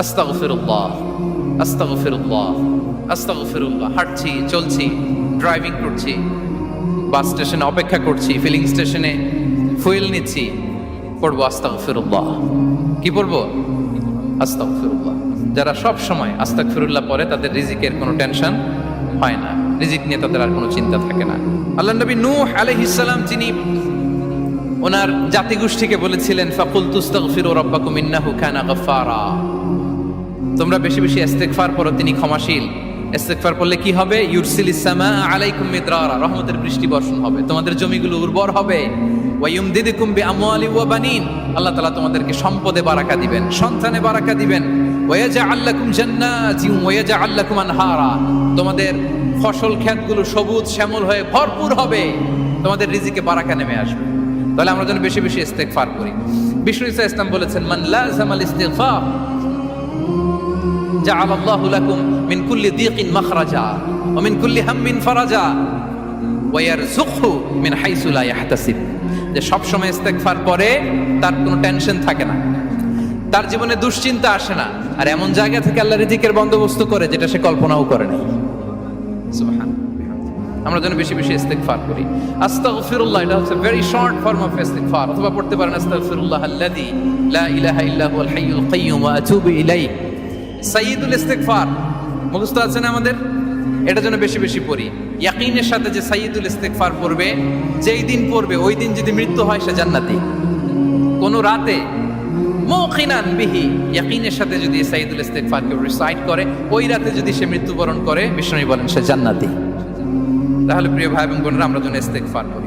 আস্তাগফিরুল্লাহ, আস্তাগফিরুল্লাহ, আস্তাগফিরুল্লাহ। হাঁটছি, চলছি, ড্রাইভিং করছি, বাস স্টেশনে অপেক্ষা করছি, ফিলিং স্টেশনে ফুয়েল নিচ্ছি, পড়বো আস্তাগফিরুল্লাহ। কি পড়বো? আস্তাগফিরুল্লাহ। যারা সব সময় আস্তাগফিরুল্লাহ পড়ে তাদের রিজিকের কোনো টেনশন হয় না, রিজিক নিয়ে তাদের আর কোনো চিন্তা থাকে না। আল্লাহ নবী নূহ আলাইহিস সালাম যিনি ওনার জাতিগোষ্ঠীকে বলেছিলেন, ফাকুলতু আস্তাগফিরু রাব্বাকুম ইন্নাহু কানা গাফফারা, তোমরা বেশি বেশি ইস্তেগফার করো, তিনি ক্ষমাশীল। ইস্তেগফার করলে কি হবে? ইউরসিলিস সামা আলাইকুম মিদরারা, রহমতের বৃষ্টি বর্ষণ হবে, তোমাদের জমিগুলো উর্বর হবে। ওয়া ইউমদিদুকুম বিআমওয়ালি ওয়া বানিন, আল্লাহ তাআলা তোমাদেরকে সম্পদে বারাকা দিবেন, সন্তানে বারাকা দিবেন। ওয়া ইয়াজআল লাকুম জান্নাতিন ওয়া ইয়াজআল লাকুম আনহারা, তোমাদের ফসল ক্ষেতগুলো সবুজ শ্যামল হয়ে ভরপুর হবে, তোমাদের রিজিকে বারাকা নেমে আসবে। তাহলে আমরা যেন বেশি বেশি ইস্তেগফার করি। বিষ্ণু ইসা ইসলাম বলেছেন, মান লাযামাল ইস্তিগফার জাআলাল্লাহু লাকুম মিন কুল্লি দীকিন মাখরাজা ওয়া মিন কুল্লি হাম্মিন ফারাজা ওয়া ইয়ারযুকহু মিন হাইসু লা ইয়াহতাসিব। যে সব সময় ইস্তেগফার করে তার কোনো টেনশন থাকে না, তার জীবনে দুশ্চিন্তা আসে না, আর এমন জায়গা থেকে আল্লাহ রিজিকের বন্দোবস্ত করে যেটা সে কল্পনাও করে নাই। সুবহানাল্লাহ। আমরা যেন বেশি বেশি ইস্তেগফার করি। আস্তাগফিরুল্লাহ, এটা হচ্ছে ভেরি শর্ট ফর্ম অফ ইস্তেগফার। অথবা পড়তে পারেন আস্তাগফিরুল্লাহ আল্লাযী লা ইলাহা ইল্লা হুয়াল হাইয়ুল কাইয়্যুম ওয়া আতুবু ইলাইহি। সাইয়্যিদুল ইস্তেগফার মুখস্থ আছে না আমাদের? এটা যেন বেশি বেশি পড়ি। ইয়াকিনের সাথে যে সাইয়্যিদুল ইস্তেগফার পড়বে, যেই দিন পড়বে ওই দিন যদি মৃত্যু হয় সে জান্নাতি। কোন রাতে মুকিনান বিহি, ইয়াকিনের সাথে যদি সাইয়্যিদুল ইস্তেগফার কে রিসাইট করে, ওই রাতে যদি সে মৃত্যুবরণ করে, বিষ্ণু বলেন সে জান্নাতি। তাহলে প্রিয় ভাই এবং বোনেরা, আমরা যেন ইস্তেগফার করি।